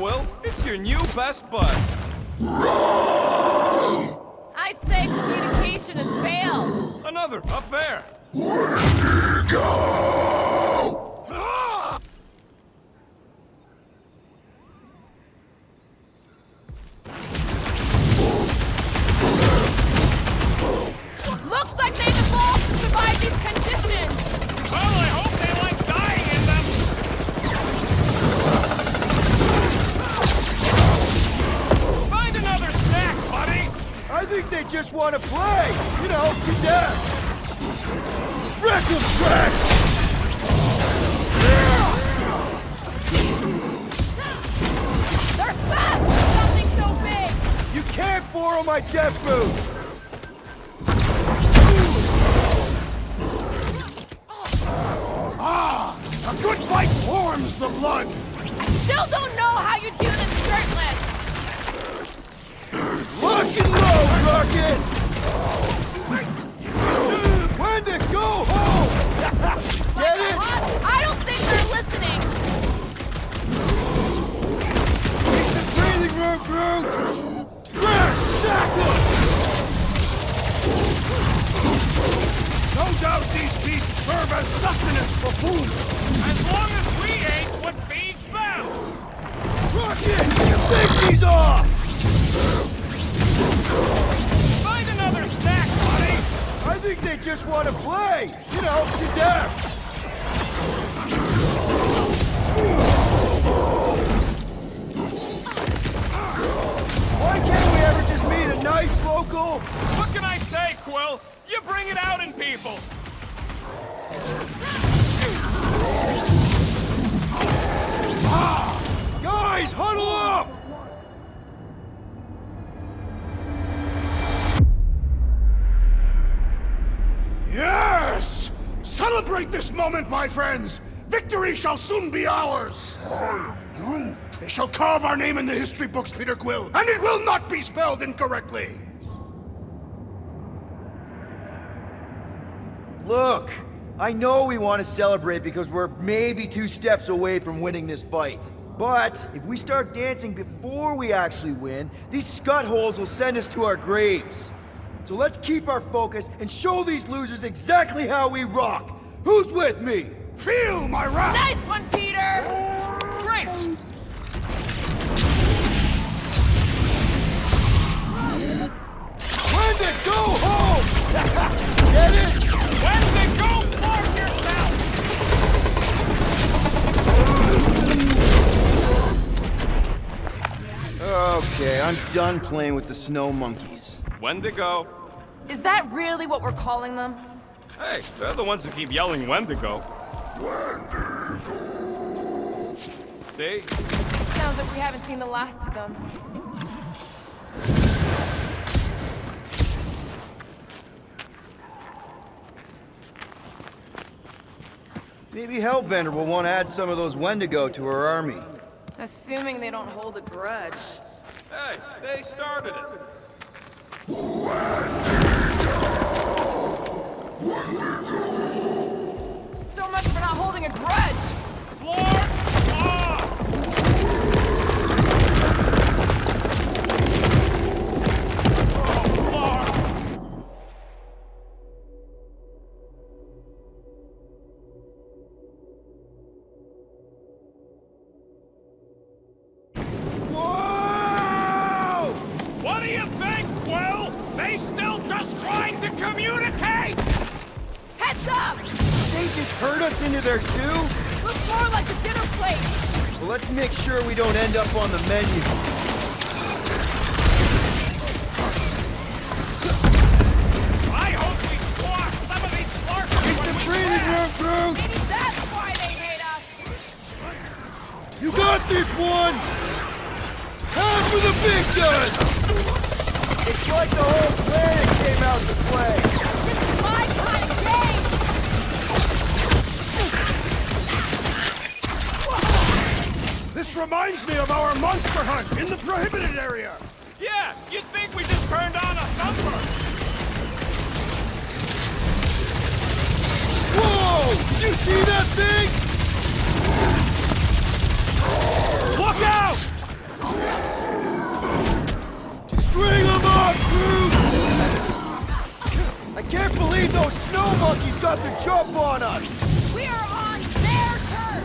Quill. It's your new best bud. I'd say communication has failed. Another, up there. Looks like they've evolved to survive these conditions. Well, I hope they like dying in them. Find another snack, buddy. I think they just want to play, you know, to death. Wreck 'em, Drax! They're fast for something so big. You can't borrow my jet boots! A good fight warms the blood! Still don't know how you do this shirtless. Lock and load, Rocket! When to go home! Get it? I don't think they're listening. Need some breathing room, Groot! Drax, sack 'em! No doubt these beasts serve as sustenance for food! As long as we ate what feeds them. Rocket! Safety's off! Find another snack, buddy. I think they just want to play, you know, to death! Why can't we ever just meet a nice local? What can I say, Quill? You bring it out in people. Guys, huddle up! Yes! Celebrate this moment, my friends! Victory shall soon be ours! I am Groot. They shall carve our name in the history books, Peter Quill, and it will not be spelled incorrectly! Look, I know we want to celebrate because we're maybe 2 steps away from winning this fight. But if we start dancing before we actually win, these scut-holes will send us to our graves. So let's keep our focus and show these losers exactly how we rock. Who's with me? Feel my wrath! Nice one, Peter. Great. When to go home! Get it? When to go for yourself. Okay, I'm done playing with the snow monkeys. When to go. Is that really what we're calling them? Hey, they're the ones who keep yelling when to go. See? Sounds like we haven't seen the last of them. Maybe Hellbender will want to add some of those Wendigo to her army. Assuming they don't hold a grudge. Hey, they started it. So much for not holding a grudge. Floor off! Oh, floor! Whoa! What do you think, Quill? They still just trying to communicate! Heads up! They just herd us into their zoo? Looks more like a dinner plate. Well, let's make sure we don't end up on the menu. I hope we squash some of these flarks Need when some we breathing win. room, Groot! Maybe that's why they hate us. You got this one! Time for the big guns! It's like the whole planet came out to play. This is my kind of game. This reminds me of our monster hunt in the prohibited area! Yeah, you'd think we just turned on a sunburn. Whoa! Did you see that thing? Look out! on us! We are on their turf!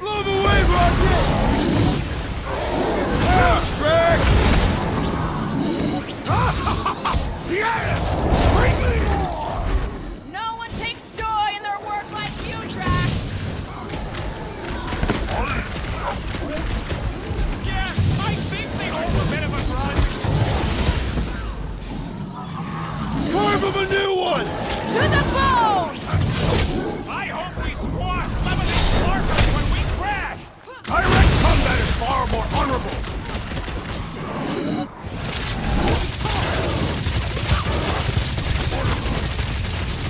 Blow them away, Rocket! Drax! Yes! Bring me more! No one takes joy in their work like you, Drax! Yeah, I think they hold a bit of a grudge. Carve him a new one! To the bone! I hope we squash some of these larkers when we crash! Direct combat is far more honorable!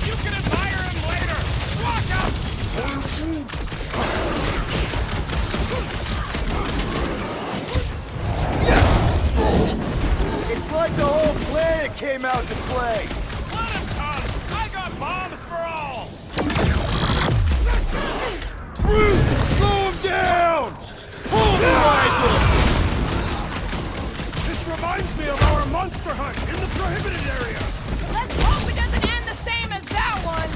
You can admire him later! Walk out! It's like the whole planet came out to play! Let him come! I got bombs for all! Brute! Slow him down! Pulverize him! This reminds me of our monster hunt in the prohibited area! Let's hope it doesn't end the same as that one!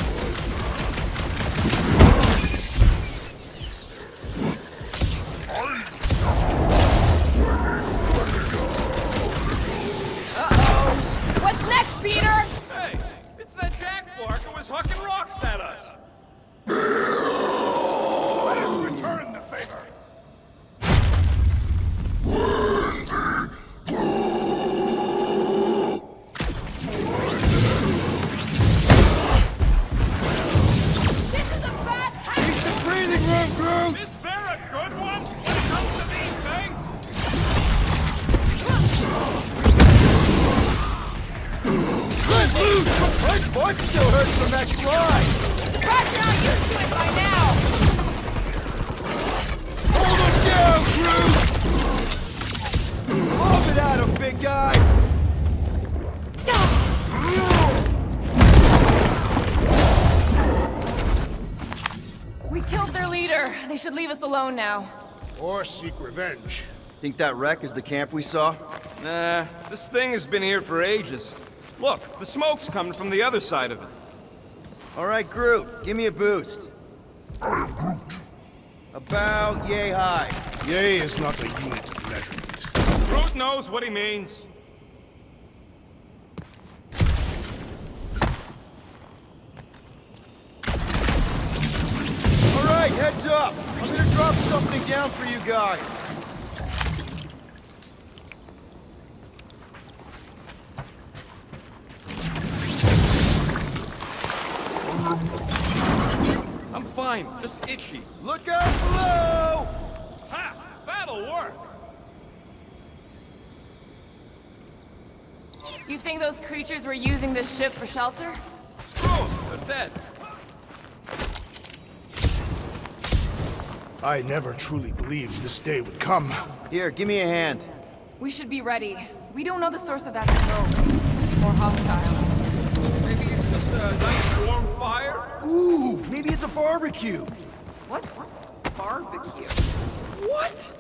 What's next, Peter? Hey, it's that Jack Flark who was hucking rocks at us! Let us return the favor! This is a bad time! It's a breathing room, Groot! Is there a good one when it comes to these things? Let loose! My butt still hurts from that slide! Surprised you're not used to it by now! Hold him down, Groot! Lob it at him, big guy! We killed their leader. They should leave us alone now. Or seek revenge. Think that wreck is the camp we saw? Nah, this thing has been here for ages. Look, the smoke's coming from the other side of it. All right, Groot, give me a boost. I am Groot. About yay high. Yea is not a unit of measurement. Groot knows what he means. All right, heads up. I'm gonna drop something down for you guys. I'm fine, just itchy. Look out below! Ha! That'll work! You think those creatures were using this ship for shelter? Screw 'em, they're dead. I never truly believed this day would come. Here, give me a hand. We should be ready. We don't know the source of that smoke. Could be more hostiles. Maybe it's just a nice warm fire? Ooh, maybe it's a barbecue. What's barbecue? What?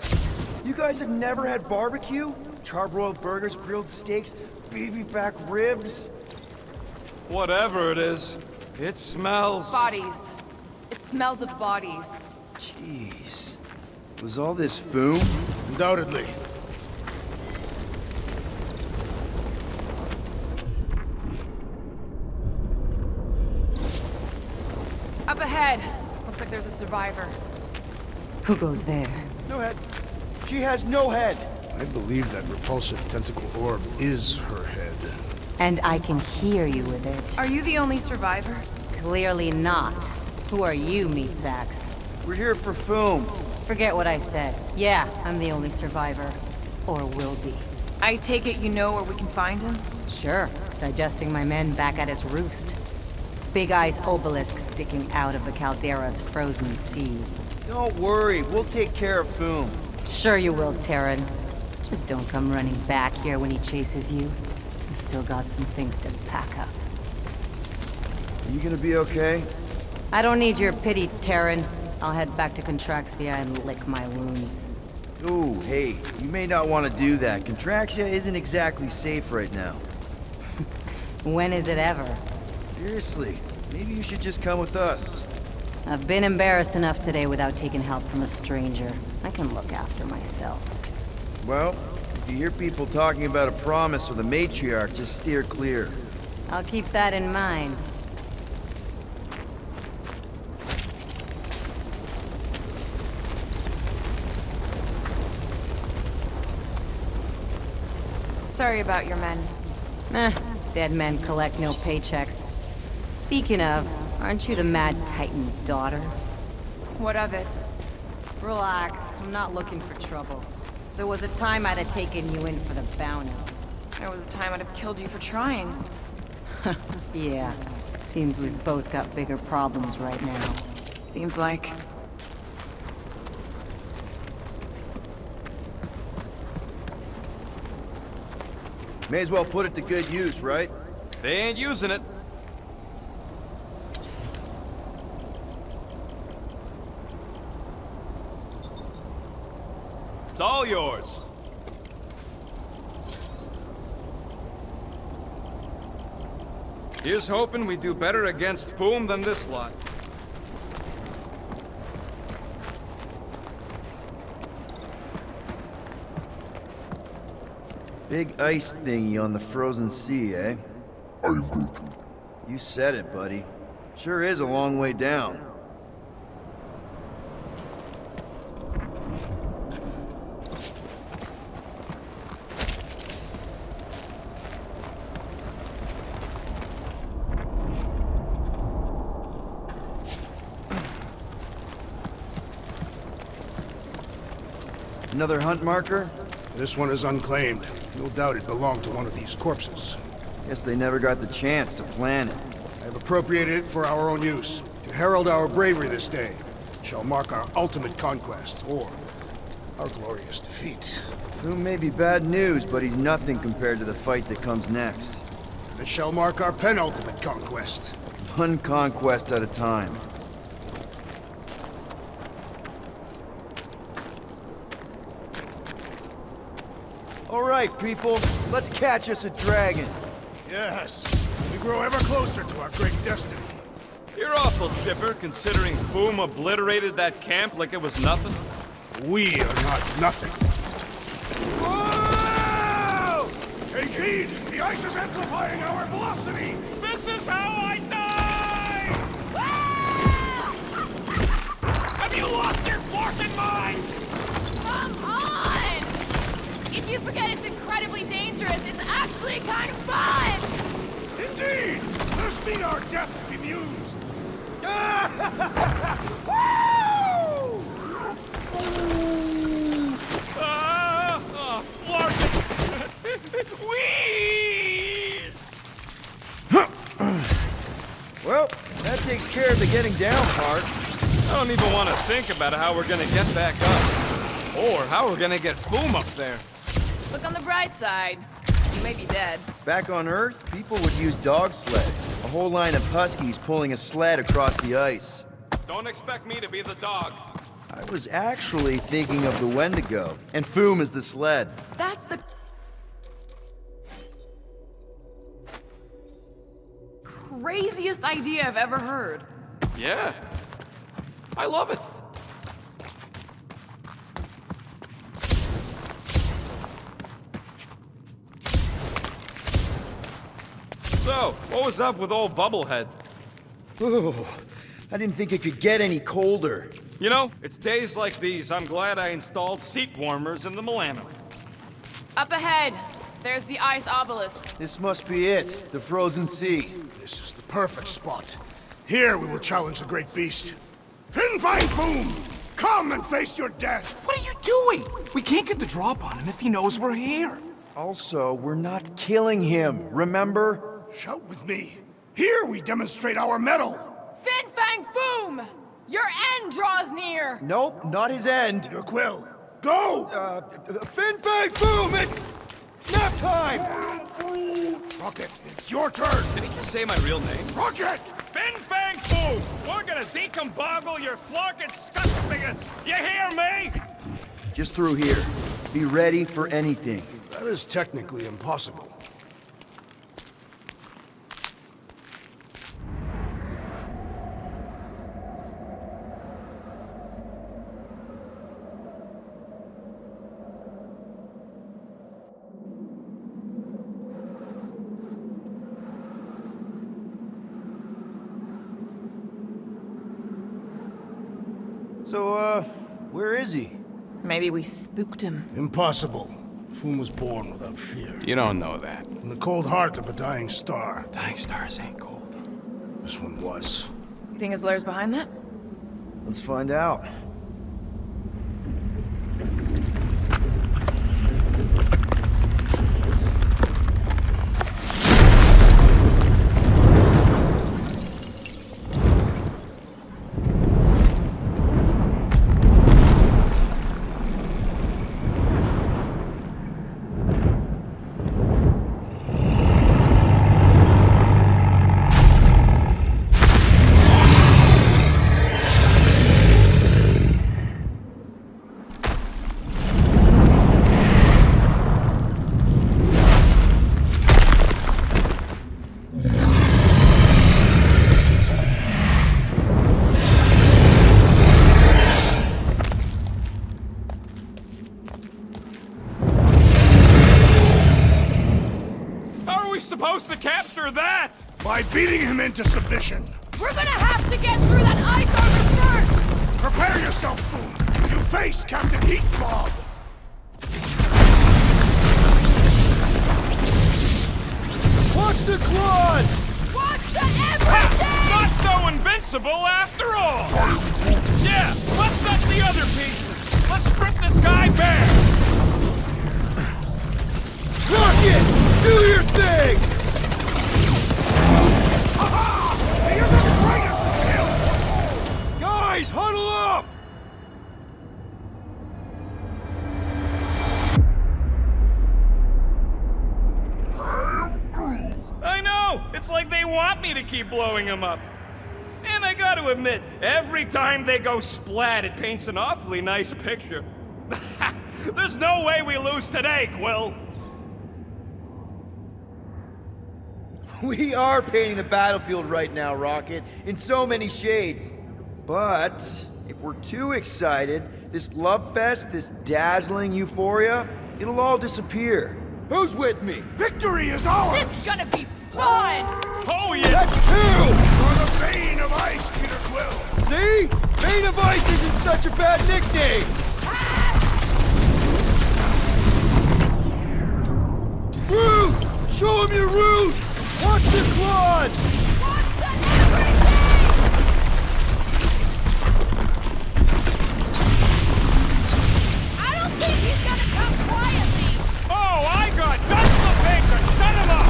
You guys have never had barbecue? Charbroiled burgers, grilled steaks, baby back ribs? Whatever it is, it smells. Bodies. It smells of bodies. Jeez. Was all this foom? Undoubtedly. Up ahead. Looks like there's a survivor. Who goes there? No head. She has no head. I believe that repulsive tentacle orb is her head. And I can hear you with it. Are you the only survivor? Clearly not. Who are you, meat sacks? We're here for foom. Forget what I said. Yeah, I'm the only survivor. Or will be. I take it you know where we can find him? Sure, digesting my men back at his roost. Big Eye's obelisk sticking out of the caldera's frozen sea. Don't worry, we'll take care of foom. Sure you will, Terran. Just don't come running back here when he chases you. He's still got some things to pack up. Are you gonna be okay? I don't need your pity, Terran. I'll head back to Contraxia and lick my wounds. Ooh, hey, you may not want to do that. Contraxia isn't exactly safe right now. When is it ever? Seriously, Maybe you should just come with us. I've been embarrassed enough today without taking help from a stranger. I can look after myself. Well, if you hear people talking about a promise or the matriarch, just steer clear. I'll keep that in mind. Sorry about your men. Dead men collect no paychecks. Speaking of, aren't you the Mad Titan's daughter? What of it? Relax, I'm not looking for trouble. There was a time I'd have taken you in for the bounty. There was a time I'd have killed you for trying. Yeah, seems we've both got bigger problems right now. Seems like. May as well put it to good use, right? They ain't using it. It's all yours. Here's hoping we do better against Foom than this lot. Big ice thingy on the frozen sea, eh? I agree. You said it, buddy. Sure is a long way down. Another hunt marker? This one is unclaimed. No doubt it belonged to one of these corpses. Guess they never got the chance to plan it. I have appropriated it for our own use, to herald our bravery this day. It shall mark our ultimate conquest, or our glorious defeat. Foom may be bad news, but he's nothing compared to the fight that comes next. And it shall mark our penultimate conquest. One conquest at a time. All right, people, let's catch us a dragon. Yes, we grow ever closer to our great destiny. You're awful chipper, considering Foom obliterated that camp like it was nothing. We are not nothing. Whoa! Take heed! The ice is amplifying our velocity! This is how I die! Have you lost your forking mind? Come on! If you forget it's incredibly dangerous, it's actually kind of fun! Indeed! Let us meet our deaths bemused! Whee! Well, that takes care of the getting down part. I don't even want to think about how we're gonna get back up. Or how we're gonna get Foom up there. Look on the bright side. You may be dead. Back on Earth, people would use dog sleds. A whole line of huskies pulling a sled across the ice. Don't expect me to be the dog. I was actually thinking of the Wendigo, and Foom is the sled. That's the craziest idea I've ever heard. Yeah. I love it. So, what was up with old Bubblehead? Ooh, I didn't think it could get any colder. You know, it's days like these I'm glad I installed seat warmers in the Milano. Up ahead, there's the ice obelisk. This must be it, the frozen sea. This is the perfect spot. Here we will challenge the great beast. Fin Fang Foom! Come and face your death! What are you doing? We can't get the drop on him if he knows we're here. Also, we're not killing him, remember? Shout with me. Here we demonstrate our mettle! Fin Fang Foom! Your end draws near! Nope, not his end. Your quill, go! Fin Fang Boom! It's nap time! Rocket, it's your turn! Did he just say my real name? Rocket! Fin Fang Foom! We're gonna decomboggle your florkin' scut spigots! You hear me? Just through here. Be ready for anything. That is technically impossible. So, where is he? Maybe we spooked him. Impossible. Foom was born without fear. You don't know that. In the cold heart of a dying star. Dying stars ain't cold. This one was. You think his lair's behind that? Let's find out. Supposed to capture that? By beating him into submission. We're gonna have to get through that ice armor first! Prepare yourself, Foom. You face Captain Heat Bob. Watch the claws! Watch the everything! Not so invincible after all! Yeah, let's touch the other pieces. Let's strip this guy bare! Rocket! Do your thing! He isn't the greatest, Guys, huddle up! I know! It's like they want me to keep blowing him up. And I gotta admit, every time they go splat, it paints an awfully nice picture. There's no way we lose today, Quill! We are painting the battlefield right now, Rocket, in so many shades. But if we're too excited, this love fest, this dazzling euphoria, it'll all disappear. Who's with me? Victory is ours! This is gonna be fun! Oh yeah! That's two! For the Bane of Ice, Peter Quill! See? Bane of Ice isn't such a bad nickname! Root! Show him your roots! Watch the claws! Watch the everything! I don't think he's gonna come quietly! Oh, I got just the thing to shut him up!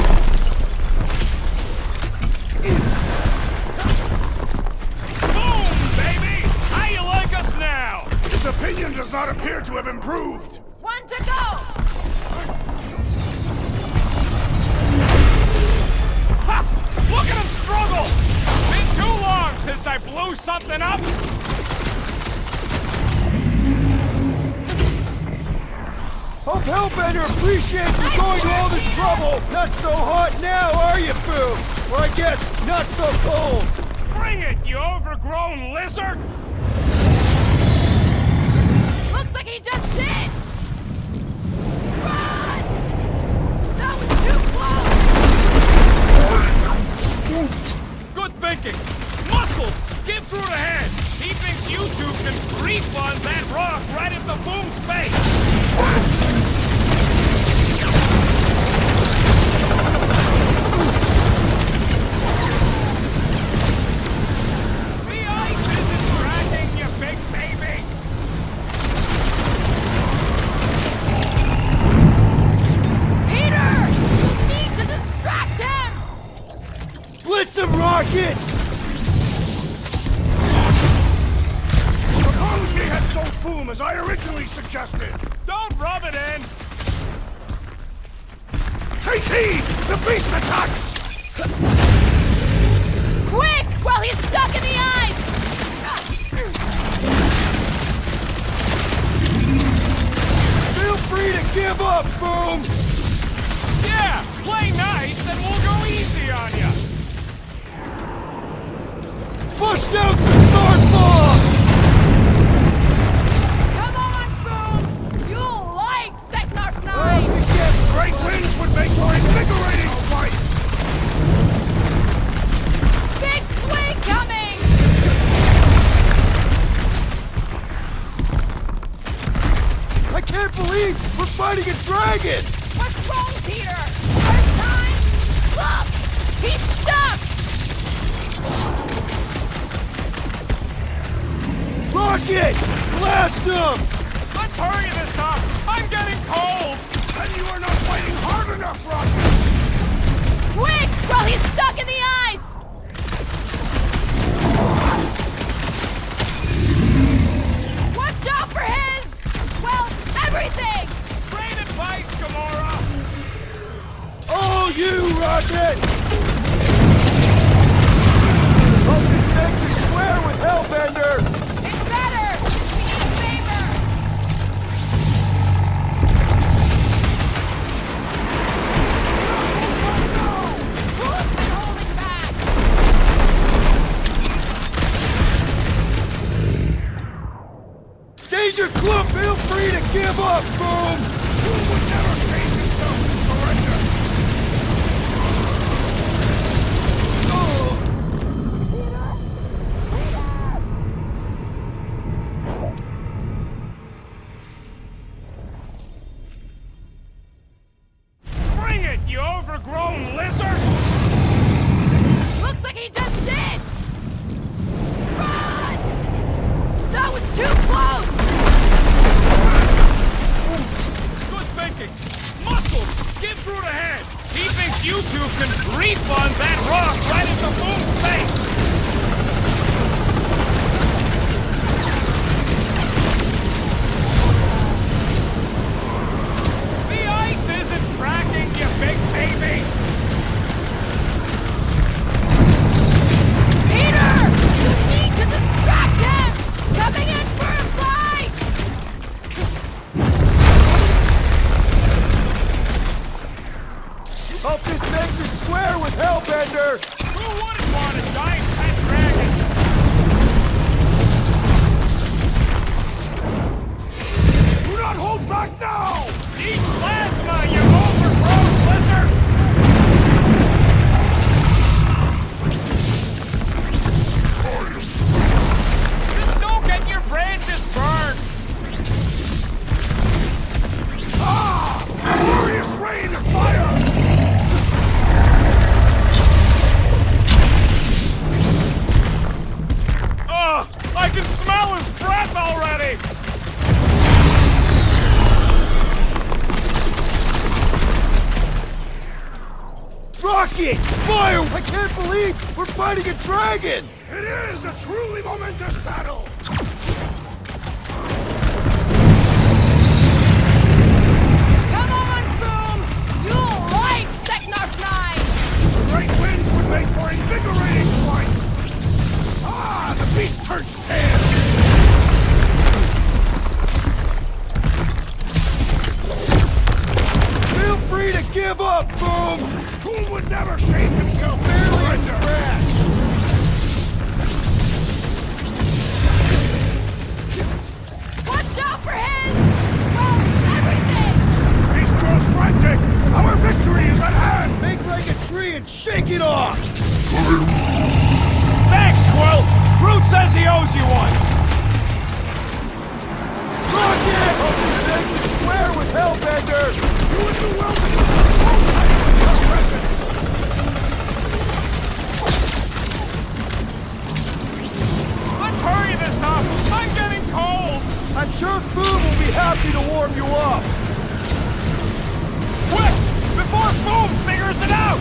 Boom, baby! How you like us now? His opinion does not appear to have improved. One to go! Look at him struggle! Been too long since I blew something up! Hope Hellbender appreciates you going to all this trouble! Not so hot now, are you, Boo? Or I guess, not so cold! Bring it, you overgrown lizard! Looks like he just did! Run! That was too close! Good thinking! Muscles! Get through the head! He thinks you two can refund that rock right at the boom's face! The ice isn't cracking, you big baby! Peter! You need to distract him! Blitz him, Rocket! Suppose we had so Foom as I originally suggested. Don't rub it in! Take heed! The beast attacks! Quick! While he's stuck in the ice! Feel free to give up, Boom! Yeah! Play nice and we'll go easy on you! Bust out the smart bombs! Come on, Boom! You'll like Seknarf 9! Great winds would make for invigorating fight! Big swing coming! fighting a dragon! What's wrong, Peter? First time? Look! He's stuck! Rocket! Blast him! Let's hurry this up! I'm getting cold! And you are not fighting hard enough, Rocket! Quick! While he's stuck in the ice! Watch out for his... well, everything! Great advice, Gamora! Oh, you, Rocket! Hope this makes a square with Hellbender! It's better! We need a favor! Who's been holding back? Danger Club, feel free to give up, Boom! Who would never shame himself and surrender? Bring it, you overgrown lizard! Looks like he just did! Run! That was too close! Good thinking! Muscles! Get through the head! He thinks you two can refund that rock right into Boom's face! The ice isn't cracking, you big baby! Peter! You need to distract him! Coming in for a fight! Hope this makes a square with Hellbender! Who wouldn't want a giant pet dragon? Do not hold back now! Eat plasma, you overgrown lizard! Just don't get your branches burned! Ah! Glorious rain of fire! Ugh! I can smell his breath already! Rocket! Fire! I can't believe we're fighting a dragon! It is a truly momentous battle! Come on, Boom! You'll like Seknarf 9! The right winds would make for invigorating flight! Ah, the beast turns tail! Feel free to give up, Boom! Fool would never shame himself and surrender! Watch out for his... well, everything! Beast grows frantic! Our victory is at hand! Make like a tree and shake it off! Thanks, Quill! Groot says he owes you one! Rocket! Hope this makes a square with Hellbender! You would do well to use your own life in your presence! Let's hurry this up! I'm getting cold! I'm sure Boom will be happy to warm you up! Quick! Before Boom figures it out!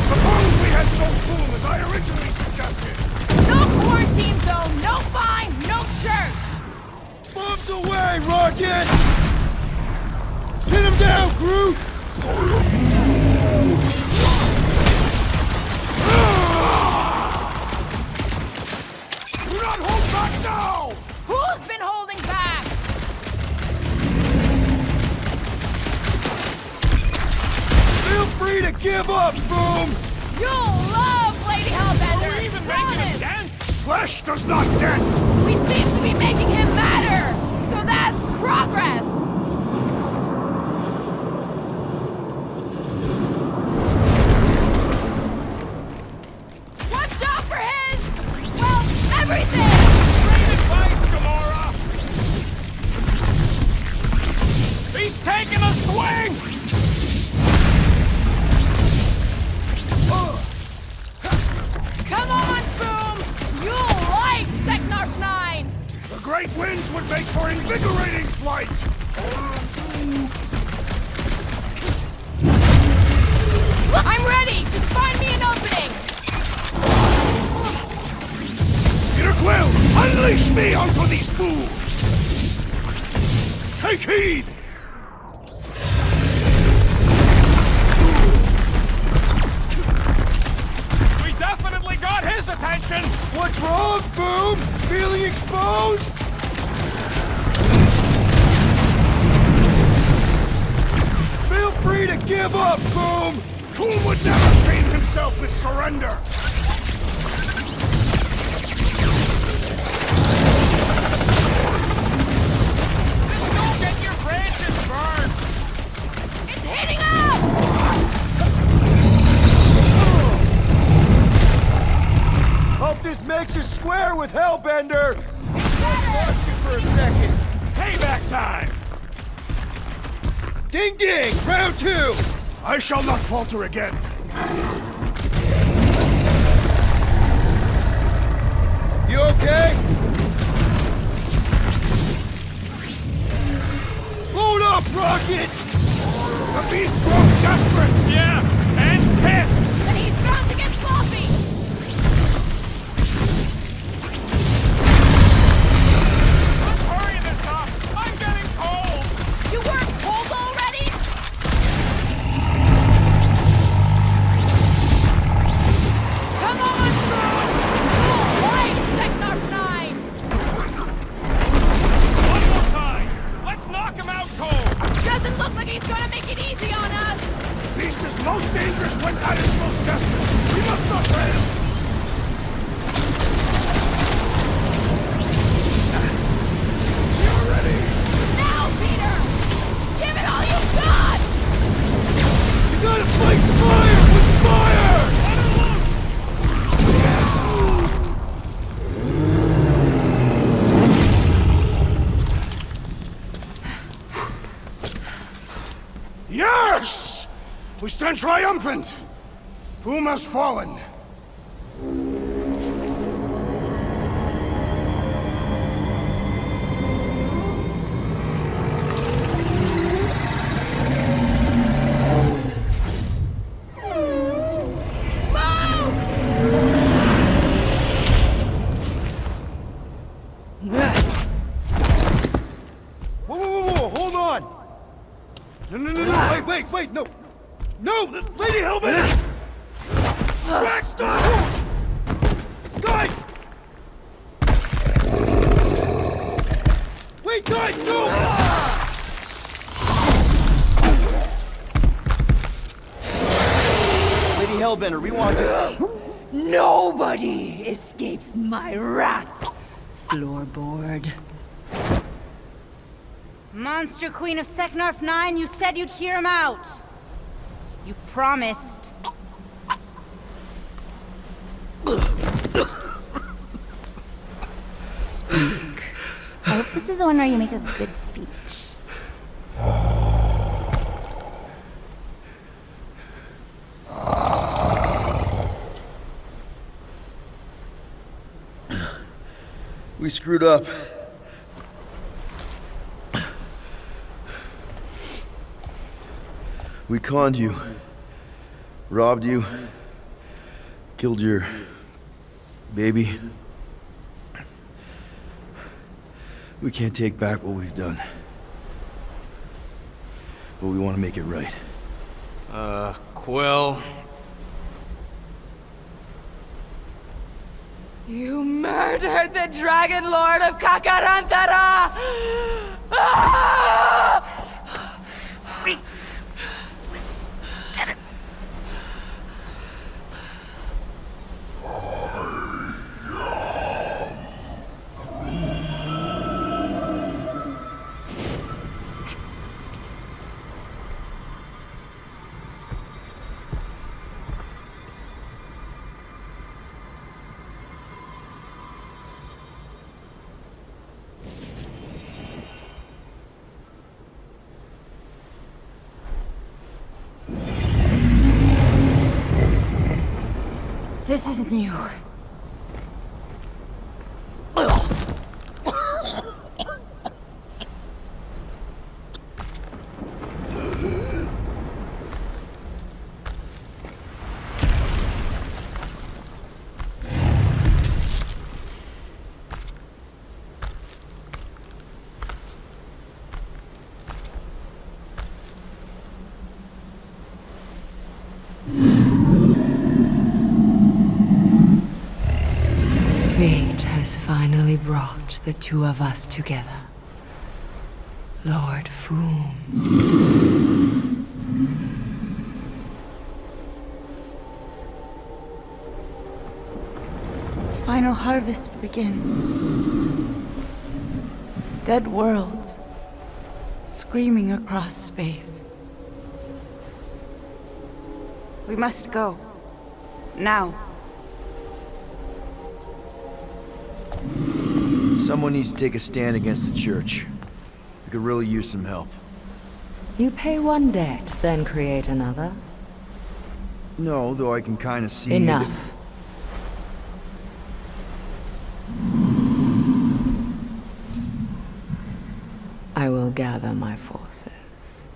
Suppose we had so cool as I originally suggested! No quarantine zone, no fine, no church! Bombs away, Rocket! Pin him down, Groot! Do not hold back now! Who's been holding back? Feel free to give up, Boom! You'll love Lady Hellbender! Are we even making a promise. dent? Flesh does not dent! We seem to be making him matter! So that's progress! Watch out for his... well, for invigorating flight! I'm ready! Just find me an opening! Peter Quill, unleash me onto these fools! Take heed! We definitely got his attention! What's wrong, Boom? Feeling exposed? Feel free to give up, Boom! Fool would never shame himself with surrender! Just don't get your branches burned! It's heating up! Hope this makes you square with Hellbender! Watch you for a second. Payback time! Ding ding! Round two! I shall not falter again. You okay? Load up, Rocket! The beast grows desperate! Yeah, and pissed! And he's bound to get sloppy! Let's hurry this up! I'm getting cold! You weren't cold already? Come on, Boom! All right, Secnarf 9! One more time! Let's knock him out cold! Doesn't look like he's gonna make it easy on us! Beast is most dangerous when at its most desperate. We must not fail. You're ready. Now, Peter! Give it all you've got! You gotta fight fire with fire! Let him loose! Yes! We stand triumphant. Foom has fallen. Whoa, hold on! No, wait, no! No! Lady Hellbender! Track stop! Guys! Wait, guys, don't! Lady Hellbender, we want to... Nobody escapes my wrath, floorboard. Monster Queen of Secnarf 9, you said you'd hear him out. You promised. Speak. I hope this is the one where you make a good speech. We screwed up. We conned you, robbed you, killed your baby. We can't take back what we've done. But we want to make it right. Quill. You murdered the Dragon Lord of Kakarantara! Ah! This isn't you. has finally brought the two of us together. Lord Foom. The final harvest begins. Dead worlds, screaming across space. We must go. Now. Someone needs to take a stand against the church. We could really use some help. You pay one debt, then create another? No, though I can kind of see... Enough. I will gather my forces.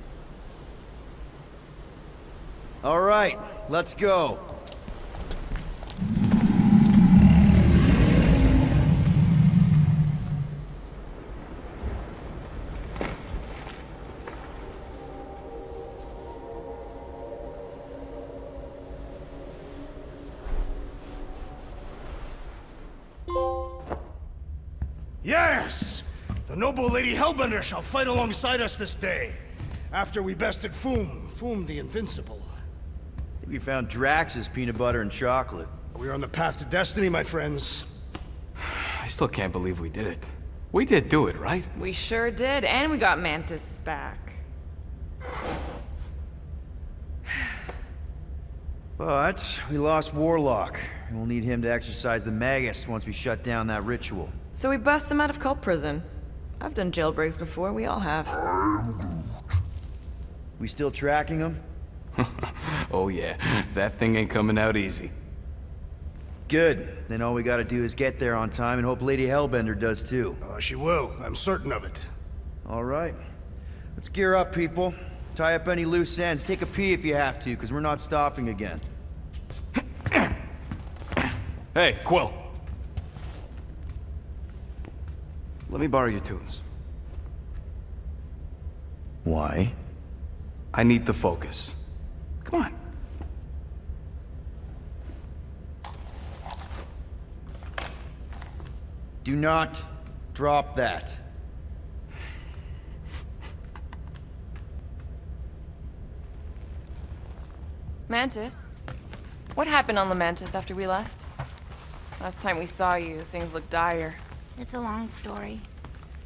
All right, let's go. Yes! The noble Lady Hellbender shall fight alongside us this day. After we bested Foom the Invincible. I think we found Drax's peanut butter and chocolate. We are on the path to destiny, my friends. I still can't believe we did it. We did do it, right? We sure did, and we got Mantis back. But we lost Warlock, and we'll need him to exercise the Magus once we shut down that ritual. So we bust him out of cult prison. I've done jailbreaks before, we all have. We still tracking him? Oh yeah, that thing ain't coming out easy. Good. Then all we gotta do is get there on time and hope Lady Hellbender does too. She will. I'm certain of it. All right. Let's gear up, people. Tie up any loose ends. Take a pee if you have to, because we're not stopping again. Hey, Quill. Let me borrow your tunes. Why? I need to focus. Come on. Do not drop that. Mantis? What happened on the Mantis after we left? Last time we saw you, things looked dire. It's a long story.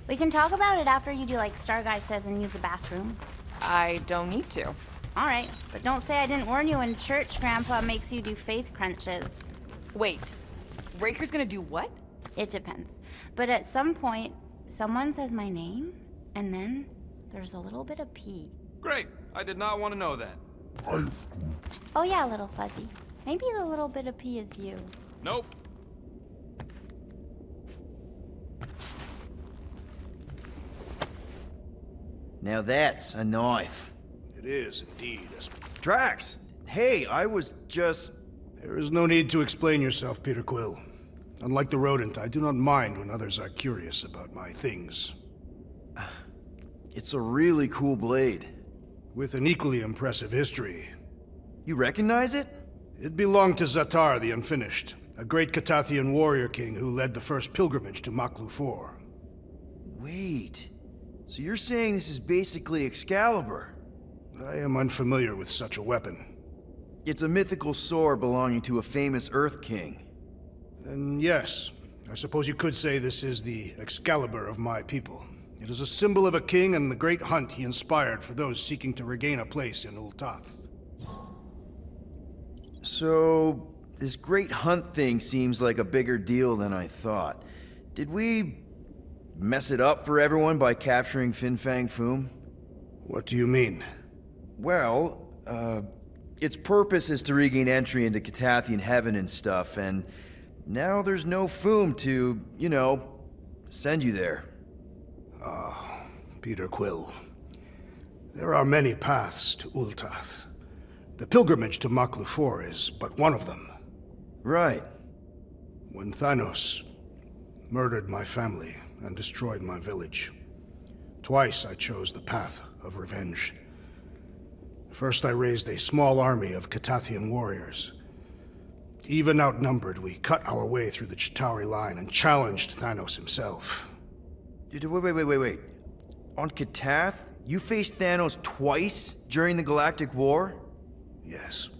We can talk about it after you do like Star Guy says and use the bathroom. I don't need to. Alright, but don't say I didn't warn you in church Grandpa makes you do faith crunches. Wait, Raker's gonna do what? It depends. But at some point, someone says my name, and then there's a little bit of pee. Great. I did not want to know that. Oh yeah, little fuzzy. Maybe the little bit of pee is you. Nope. Now that's a knife. It is indeed. Drax! Hey, I was just... There is no need to explain yourself, Peter Quill. Unlike the rodent, I do not mind when others are curious about my things. It's a really cool blade. With an equally impressive history. You recognize it? It belonged to Zatar the Unfinished, a great Catathian warrior king who led the first pilgrimage to Maklu 4. Wait... So you're saying this is basically Excalibur? I am unfamiliar with such a weapon. It's a mythical sword belonging to a famous Earth King. Then yes, I suppose you could say this is the Excalibur of my people. It is a symbol of a king and the great hunt he inspired for those seeking to regain a place in Ultath. So, this great hunt thing seems like a bigger deal than I thought. Did we mess it up for everyone by capturing Fin Fang Foom? What do you mean? Well, its purpose is to regain entry into Catathian heaven and stuff, and now there's no Foom to, you know, send you there. Peter Quill. There are many paths to Ultath. The pilgrimage to Maklu 4 is but one of them. Right. When Thanos murdered my family and destroyed my village, twice I chose the path of revenge. First I raised a small army of Catathian warriors. Even outnumbered, we cut our way through the Chitauri line and challenged Thanos himself. Wait. On Katath, you faced Thanos twice during the Galactic War? Yes.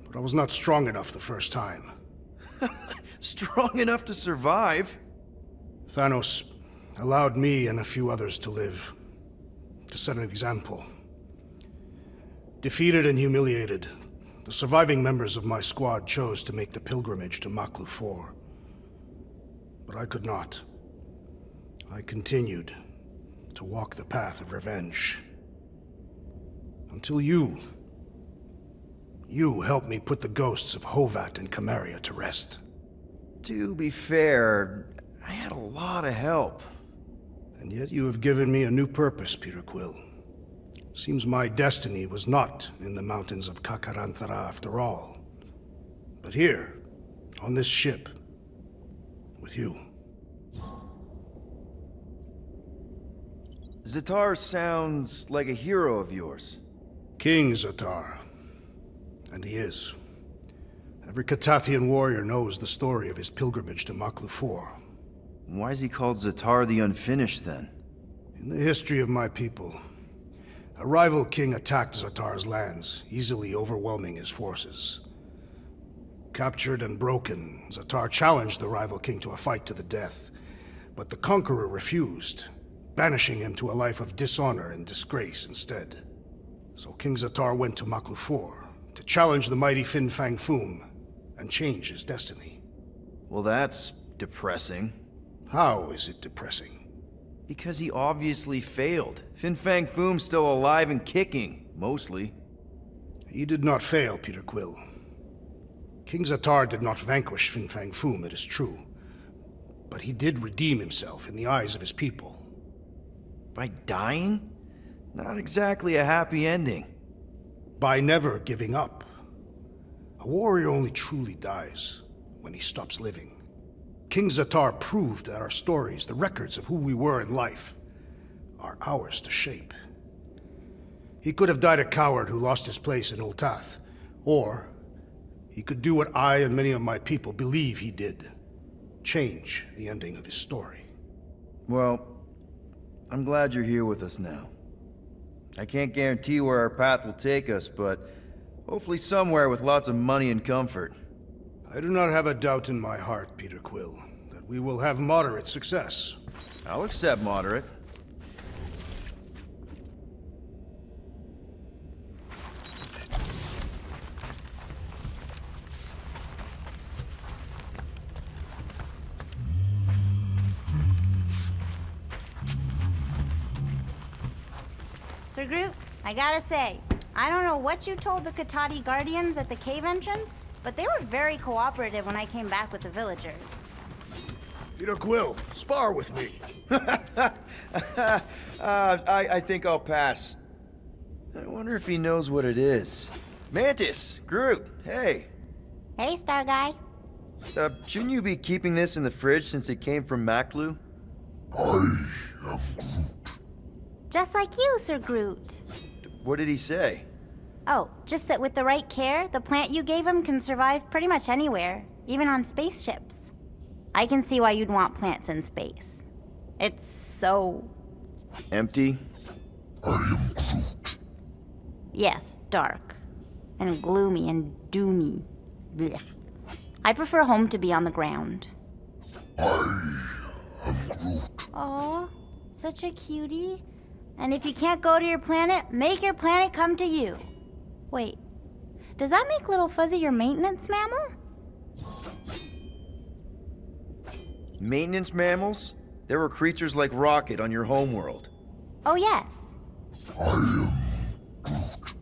But I was not strong enough the first time. Strong enough to survive? Thanos allowed me and a few others to live, to set an example. Defeated and humiliated, the surviving members of my squad chose to make the pilgrimage to Maklu 4. But I could not. I continued to walk the path of revenge. Until you helped me put the ghosts of Hovat and Camaria to rest. To be fair, I had a lot of help. And yet you have given me a new purpose, Peter Quill. Seems my destiny was not in the mountains of Kakarantara after all, but here, on this ship, with you. Zatar sounds like a hero of yours. King Zatar. And he is. Every Katathian warrior knows the story of his pilgrimage to Maklu 4. Why is he called Zatar the Unfinished, then? In the history of my people, a rival king attacked Zatar's lands, easily overwhelming his forces. Captured and broken, Zatar challenged the rival king to a fight to the death, but the conqueror refused, banishing him to a life of dishonor and disgrace instead. So King Zatar went to Maklu 4 to challenge the mighty Fin Fang Foom and change his destiny. Well, that's depressing. How is it depressing? Because he obviously failed. Fin Fang Foom's still alive and kicking, mostly. He did not fail, Peter Quill. King Zatar did not vanquish Fin Fang Foom, it is true. But he did redeem himself in the eyes of his people. By dying? Not exactly a happy ending. By never giving up. A warrior only truly dies when he stops living. King Zatar proved that our stories, the records of who we were in life, are ours to shape. He could have died a coward who lost his place in Ultath, or he could do what I and many of my people believe he did. Change the ending of his story. Well, I'm glad you're here with us now. I can't guarantee where our path will take us, but hopefully somewhere with lots of money and comfort. I do not have a doubt in my heart, Peter Quill, that we will have moderate success. I'll accept moderate. Sir Groot, I gotta say, I don't know what you told the Katati Guardians at the cave entrance, but they were very cooperative when I came back with the villagers. Peter Quill, spar with me. I think I'll pass. I wonder if he knows what it is. Mantis! Groot! Hey! Hey, Star Guy. Shouldn't you be keeping this in the fridge since it came from Maklu? I am Groot. Just like you, Sir Groot. What did he say? Oh, just that with the right care, the plant you gave him can survive pretty much anywhere, even on spaceships. I can see why you'd want plants in space. It's so... empty? I am Groot. Yes, dark. And gloomy and doomy. Blech. I prefer home to be on the ground. I am Groot. Aw, such a cutie. And if you can't go to your planet, make your planet come to you. Wait, does that make Little Fuzzy your maintenance mammal? Maintenance mammals? There were creatures like Rocket on your homeworld. Oh, yes. I am Groot.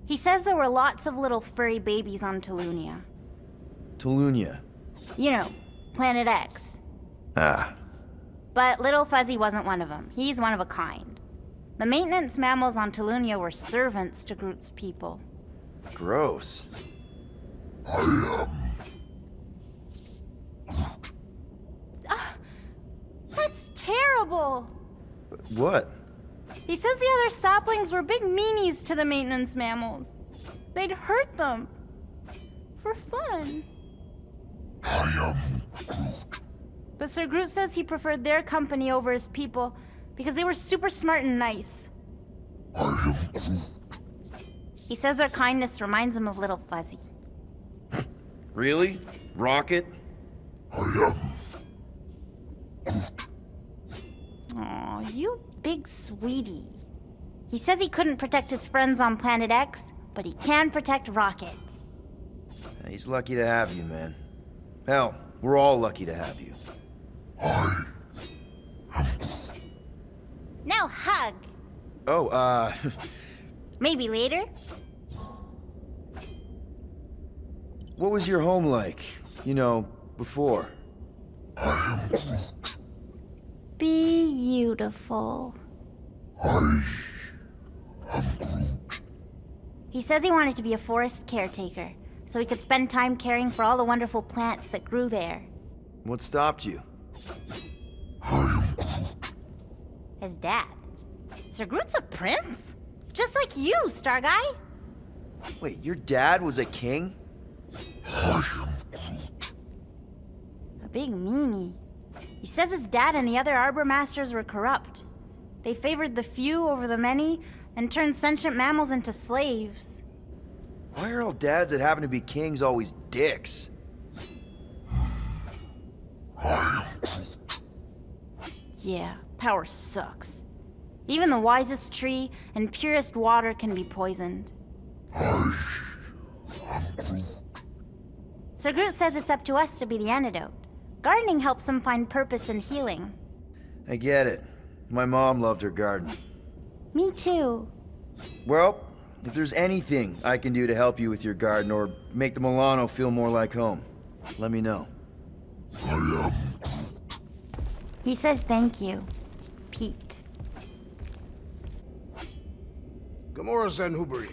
He says there were lots of little furry babies on Tulunia. Tulunia? You know, Planet X. Ah. But Little Fuzzy wasn't one of them. He's one of a kind. The maintenance mammals on Tulunia were servants to Groot's people. Gross. I am Groot. That's terrible! What? He says the other saplings were big meanies to the maintenance mammals. They'd hurt them. For fun. I am Groot. But Sir Groot says he preferred their company over his people because they were super smart and nice. I am Groot. He says our kindness reminds him of Little Fuzzy. Really? Rocket? I am Groot. Aw, you big sweetie. He says he couldn't protect his friends on Planet X, but he can protect Rocket. He's lucky to have you, man. Hell, we're all lucky to have you. I am Groot. Now hug. Oh, Maybe later? what was your home like? You know, before? I am Groot. Beautiful. I am Groot. He says he wanted to be a forest caretaker, so he could spend time caring for all the wonderful plants that grew there. What stopped you? I am Groot. His dad. Sir Groot's a prince? Just like you, Star Guy. Wait, your dad was a king? I am Groot. A big meanie. He says his dad and the other Arbor Masters were corrupt. They favored the few over the many and turned sentient mammals into slaves. Why are all dads that happen to be kings always dicks? I am Groot. Yeah, power sucks. Even the wisest tree and purest water can be poisoned. I am Groot. Sir Groot says it's up to us to be the antidote. Gardening helps him find purpose and healing. I get it. My mom loved her garden. Me too. Well, if there's anything I can do to help you with your garden or make the Milano feel more like home, let me know. I am Groot. He says thank you, Pete. Gamora Zenhubri.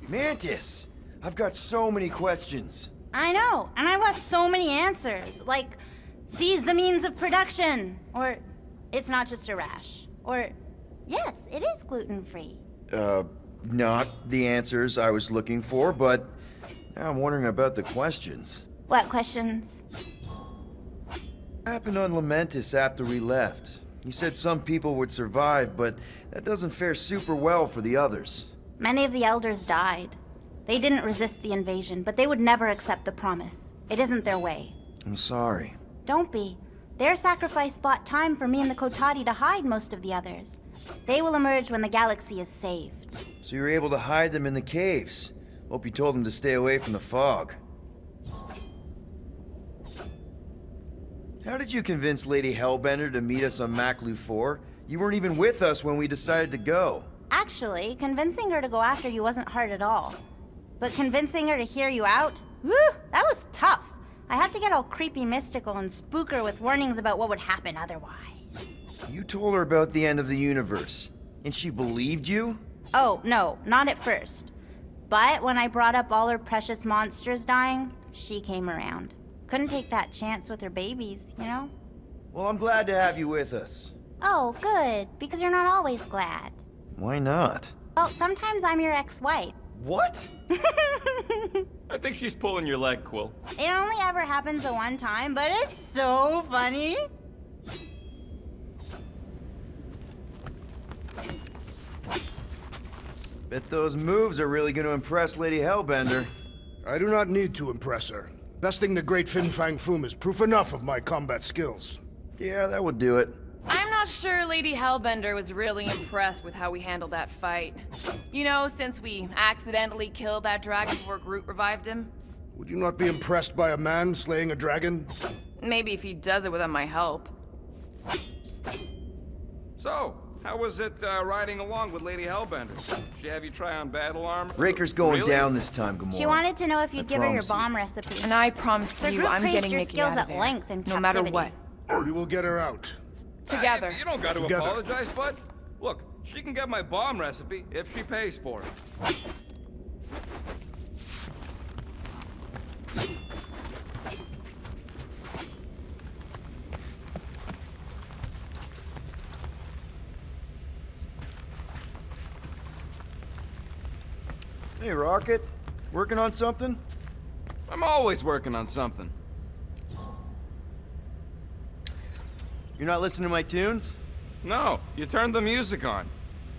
Mantis! I've got so many questions. I know, and I want so many answers. Like, seize the means of production. Or, it's not just a rash. Or, yes, it is gluten-free. Not the answers I was looking for, but now I'm wondering about the questions. What questions? What happened on Lamentis after we left? You said some people would survive, but that doesn't fare super well for the others. Many of the elders died. They didn't resist the invasion, but they would never accept the promise. It isn't their way. I'm sorry. Don't be. Their sacrifice bought time for me and the Kotati to hide most of the others. They will emerge when the galaxy is saved. So you were able to hide them in the caves. Hope you told them to stay away from the fog. How did you convince Lady Hellbender to meet us on Maklu 4? You weren't even with us when we decided to go. Actually, convincing her to go after you wasn't hard at all. But convincing her to hear you out? Whew, that was tough. I had to get all creepy mystical and spook her with warnings about what would happen otherwise. You told her about the end of the universe, and she believed you? Oh, no, not at first. But when I brought up all her precious monsters dying, she came around. Couldn't take that chance with her babies, you know? Well, I'm glad to have you with us. Oh, good, because you're not always glad. Why not? Well, sometimes I'm your ex-wife. What? I think she's pulling your leg, Quill. It only ever happens the one time, but it's so funny. Bet those moves are really going to impress Lady Hellbender. I do not need to impress her. Besting the great Fin Fang Foom is proof enough of my combat skills. Yeah, that would do it. I'm not sure Lady Hellbender was really impressed with how we handled that fight. You know, since we accidentally killed that dragon before Groot revived him. Would you not be impressed by a man slaying a dragon? Maybe if he does it without my help. So, how was it riding along with Lady Hellbender? She have you try on battle armor? Raker's going Really? down this time, Gamora. She wanted to know if you'd give her your promise you. bomb recipe. And I promise Sir you, Groot I'm praised getting your Mickey skills out of at there. length in no matter captivity. what. We will get her out. Together. You don't got to Together. apologize, bud. Look, she can get my bomb recipe if she pays for it. Hey, Rocket. Working on something? I'm always working on something. You're not listening to my tunes? No, you turned the music on.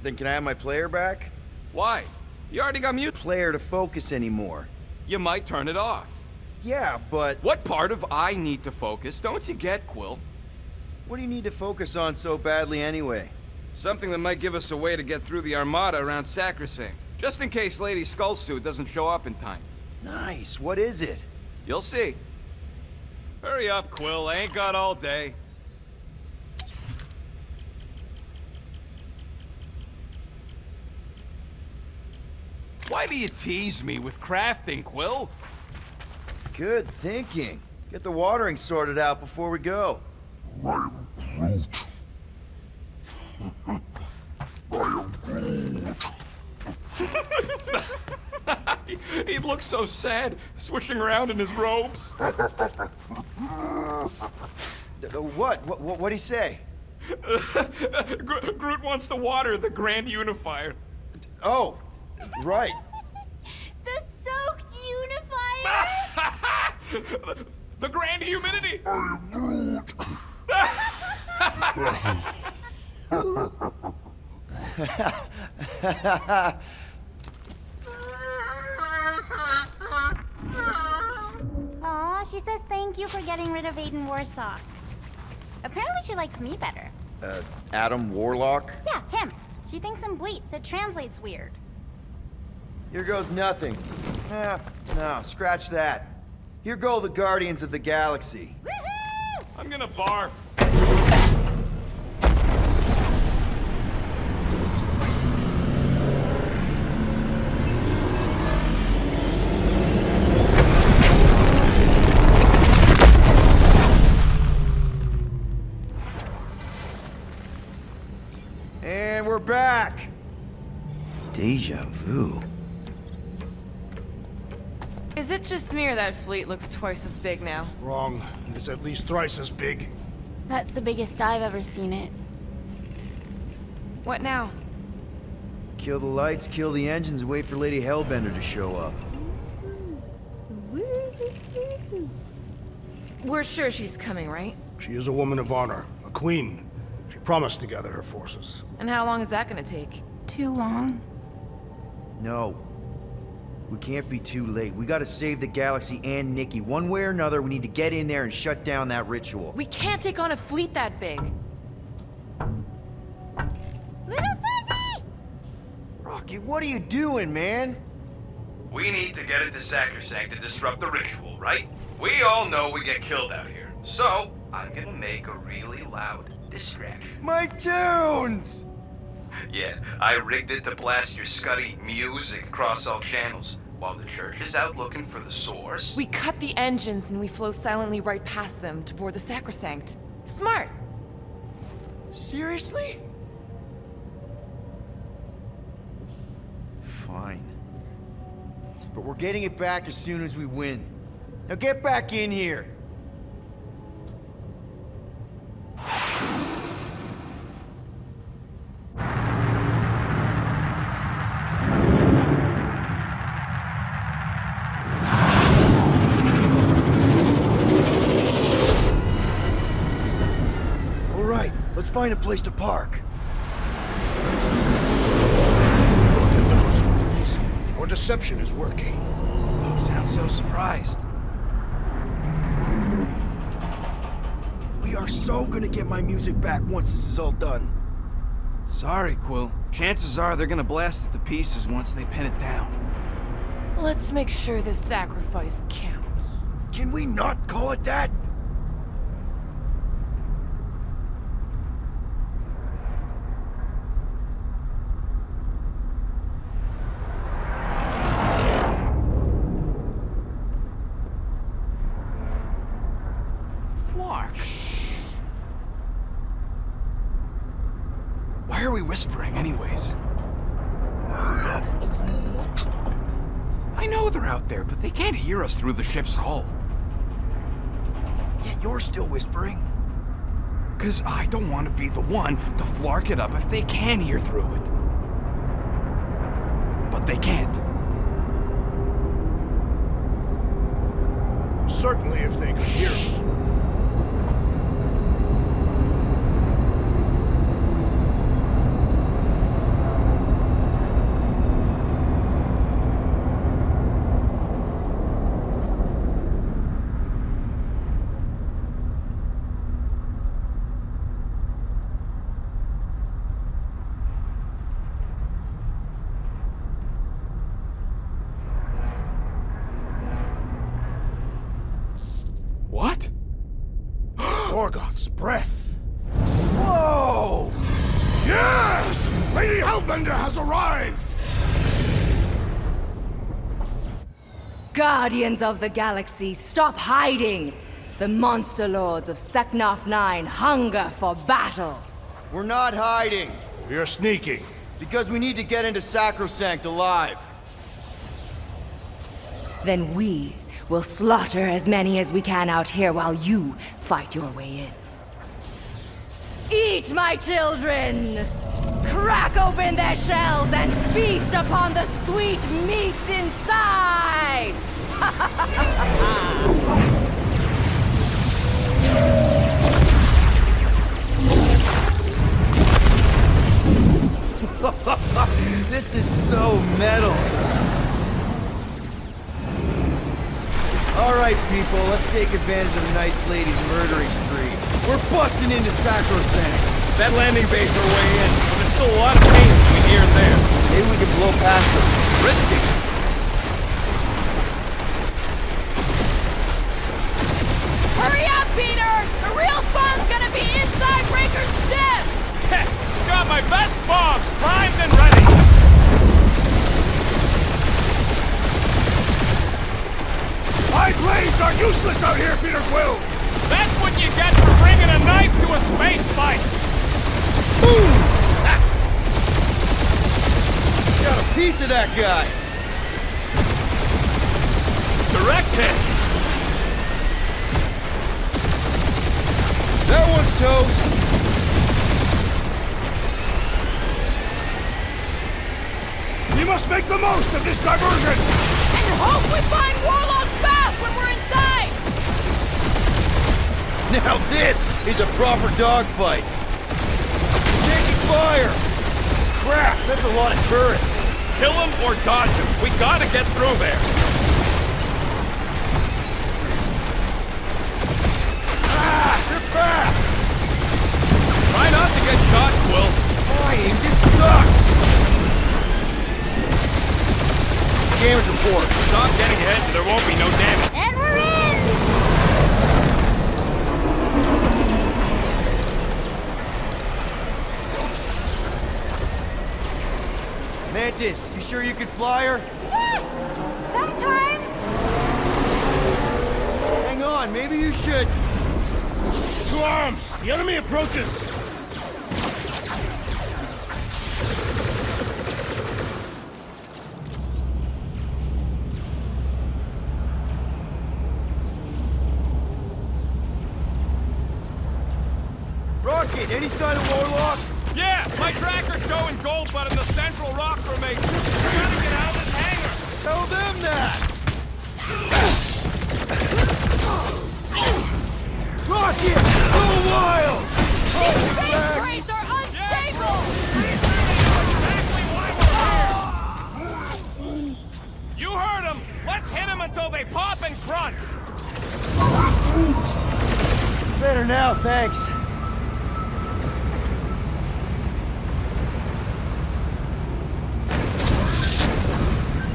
Then can I have my player back? Why? You already got mute. Player to focus anymore. You might turn it off. Yeah, but What part of I need to focus don't you get, Quill? what do you need to focus on so badly anyway? Something that might give us a way to get through the Armada around Sacrosanct. Just in case Lady Skullsuit doesn't show up in time. Nice, what is it? You'll see. Hurry up, Quill. I ain't got all day. Why do you tease me with crafting, Quill? Good thinking. Get the watering sorted out before we go. I am Groot. I am Groot. He looks so sad, swishing around in his robes. What'd he say? Groot wants to water the Grand Unifier. Oh, right. The soaked unifier! The Grand Humidity! I am Groot. Aw, she says thank you for getting rid of Aiden Warsock. Apparently she likes me better. Adam Warlock? Yeah, him. She thinks I'm bleats. It translates weird. Here goes nothing. No, scratch that. Here go the Guardians of the Galaxy. Woohoo! I'm gonna barf. And we're back. Deja vu. Is it just me or that fleet looks twice as big now? Wrong. It is at least thrice as big. That's the biggest I've ever seen it. What now? Kill the lights, kill the engines, and wait for Lady Hellbender to show up. We're sure she's coming, right? She is a woman of honor, a queen. She promised to gather her forces. And how long is that gonna take? Too long. No. We can't be too late. We gotta save the galaxy and Nikki. One way or another, we need to get in there and shut down that ritual. We can't take on a fleet that big. Little Fuzzy! Rocky, what are you doing, man? We need to get into Sacrosanct to disrupt the ritual, right? We all know we get killed out here. So, I'm gonna make a really loud distraction. My tunes! Yeah, I rigged it to blast your scuddy music across all channels, while the church is out looking for the source. We cut the engines and we flow silently right past them to board the Sacrosanct. Smart. Seriously? Fine. But we're getting it back as soon as we win. Now get back in here! Let's find a place to park. Look at those boys. Our deception is working. Don't sound so surprised. We are so gonna get my music back once this is all done. Sorry, Quill. Chances are they're gonna blast it to pieces once they pin it down. Let's make sure this sacrifice counts. Can we not call it that? Why are we whispering anyways? I know they're out there, but they can't hear us through the ship's hull. Yet you're still whispering. 'Cause I don't want to be the one to flark it up if they can hear through it. But they can't. Certainly if they could hear us. What? Morgoth's breath. Whoa! Yes! Lady Hellbender has arrived! Guardians of the Galaxy, stop hiding! The monster lords of Seknarf 9 hunger for battle! We're not hiding. We are sneaking. Because we need to get into Sacrosanct alive. Then we will slaughter as many as we can out here while you fight your way in. Eat, my children! Crack open their shells and feast upon the sweet meats inside! This is so metal. Alright, people, let's take advantage of the nice lady's murdering spree. We're busting into Sacrosanct. That landing base our way in, but there's still a lot of pain between here and there. Maybe we can blow past them. Risky. Hurry up, Peter! The real fun's gonna be inside Breaker's ship! Heh, got my best bombs primed and ready. My blades are useless out here, Peter Quill! That's what you get for bringing a knife to a space fight. Boom! Ha! Got a piece of that guy. Direct hit. That one's toast. We must make the most of this diversion! And hope we find Warlock fast when we're inside! Now this is a proper dogfight. Taking fire! Crap, that's a lot of turrets. Kill him or dodge him. We gotta get through there. Ah, they're fast! Try not to get shot, Quill. Flying, this sucks! Damage report. Stop getting hit and there won't be no damage. And we're in! Mantis, you sure you can fly her? Yes! Sometimes! Hang on, maybe you should. To arms! The enemy approaches! Rocket, any sign of Warlock? Yeah, my tracker's showing gold but in the central rock formation. We're gonna get out of this hangar. Tell them that! Rocket! Go wild! These space crates are unstable! You heard him! Let's hit him until they pop and crunch! Better now, thanks.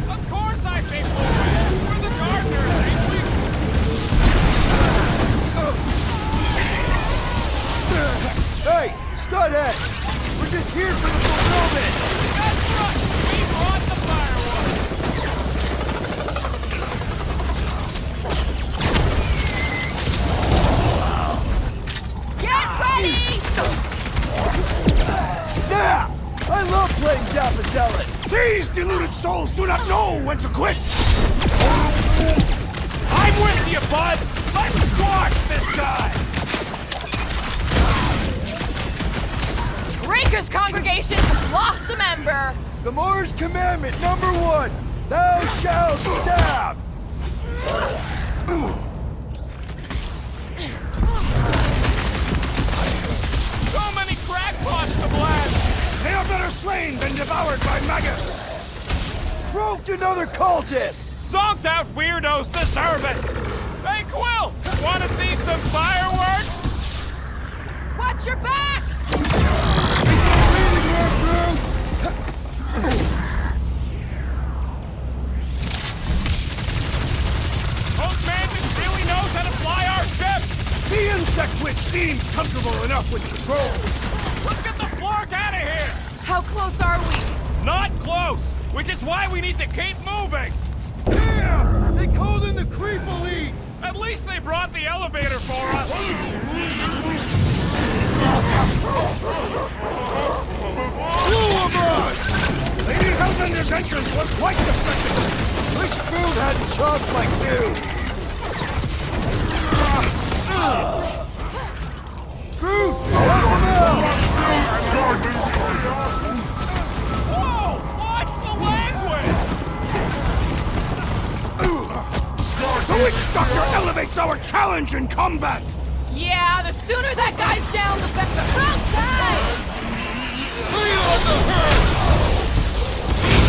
Of course I think we'll win! We're the gardeners, ain't we? Hey, Scudhead! We're just here for the fulfillment! That's right! We brought the firewood! Get ready! Zap! I love playing Zappazellan! These deluded souls do not know when to quit! I'm with you, bud! Let's squash this guy! Breaker's congregation just lost a member! The Mars Commandment #1! Thou shalt stab! another cultist! Zonked out weirdos deserve it! Hey, Quill! Wanna see some fireworks? Watch your back! Old Mantis really knows how to fly our ship! The insect witch seems comfortable enough with controls. Let's get the Flark out of here! How close are we? Not close! Which is why we need to keep moving! Yeah! They called in the creep elite! At least they brought the elevator for us! Lady Hellbender's entrance was quite the spectacle. Wish food hadn't chopped my tubes! Groot! Help him out! Whoa! Watch the language! The Witch Doctor elevates our challenge in combat! Yeah, the sooner that guy's down, the better. About time!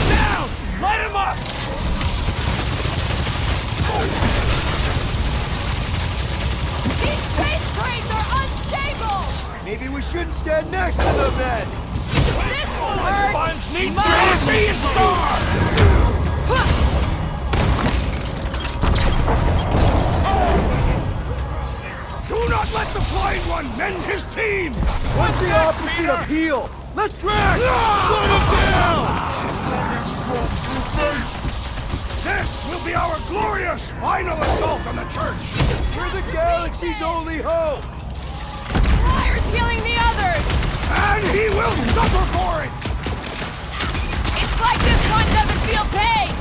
Down! Light him up! These space crates are unstable! Maybe we shouldn't stand next to them then! This one hurts! Sponge needs Trinity and Star! Do not let the Flying One mend his team! What's the opposite of heal? Let's drag! Shut him down! This will be our glorious final assault on the church! We're the galaxy's only hope! Flyer's healing the others! And he will suffer for it! It's like this one doesn't feel pain!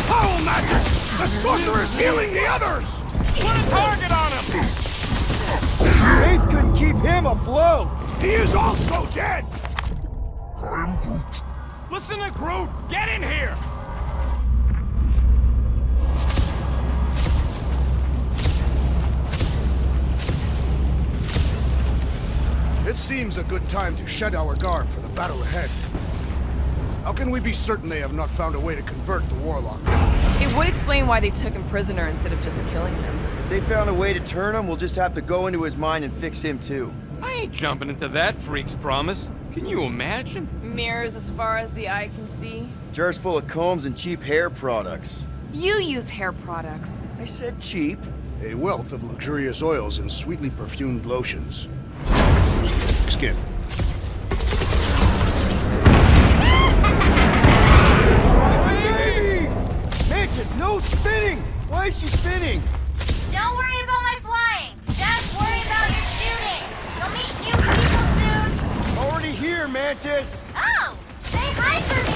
Foul magic! The sorcerer's healing the others! Put a target on him! Faith couldn't keep him afloat! He is also dead! I am Groot. Listen to Groot! Get in here! It seems a good time to shed our guard for the battle ahead. How can we be certain they have not found a way to convert the Warlock? It would explain why they took him prisoner instead of just killing him. If they found a way to turn him, we'll just have to go into his mind and fix him too. I ain't jumping into that freak's promise. Can you imagine? Mirrors as far as the eye can see. Jars full of combs and cheap hair products. You use hair products. I said cheap. A wealth of luxurious oils and sweetly perfumed lotions. Perfect skin. My baby! Mantis, no spinning! Why is she spinning? Don't worry about my flying. Just worry about your shooting. You'll meet new people soon. Already here, Mantis! Oh, say hi for me.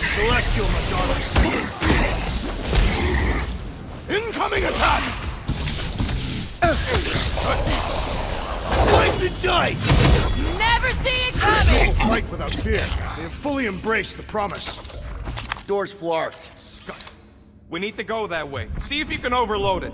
Celestial Madonna. Incoming attack! Slice and dice! Never see it coming! Fight without fear. They have fully embraced the promise. Door's flarked. Scott, we need to go that way. See if you can overload it.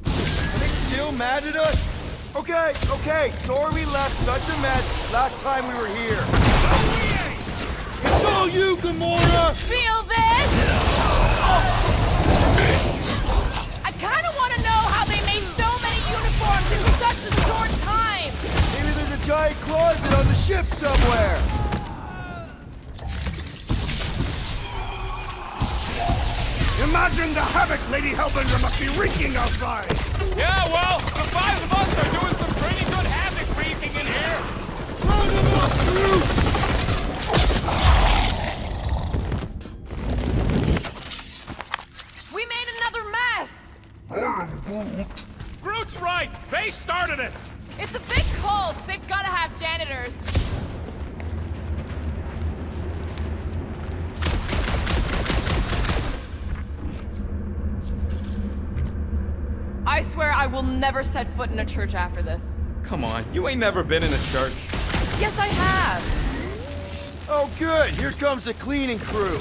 Are they still mad at us? Okay, sorry we left such a mess last time we were here. It's all you, Gamora! Feel this? I kinda wanna know how they made so many uniforms in such a short time! Maybe there's a giant closet on the ship somewhere! Imagine the havoc Lady Hellbender must be wreaking outside! Yeah, well, the five of us are doing some pretty good havoc wreaking in here. Round them up, Groot! We made another mess! I am Groot. Groot's right. They started it. It's a big cult. They've gotta have janitors. I swear I will never set foot in a church after this. Come on, you ain't never been in a church. Yes, I have. Oh good, here comes the cleaning crew.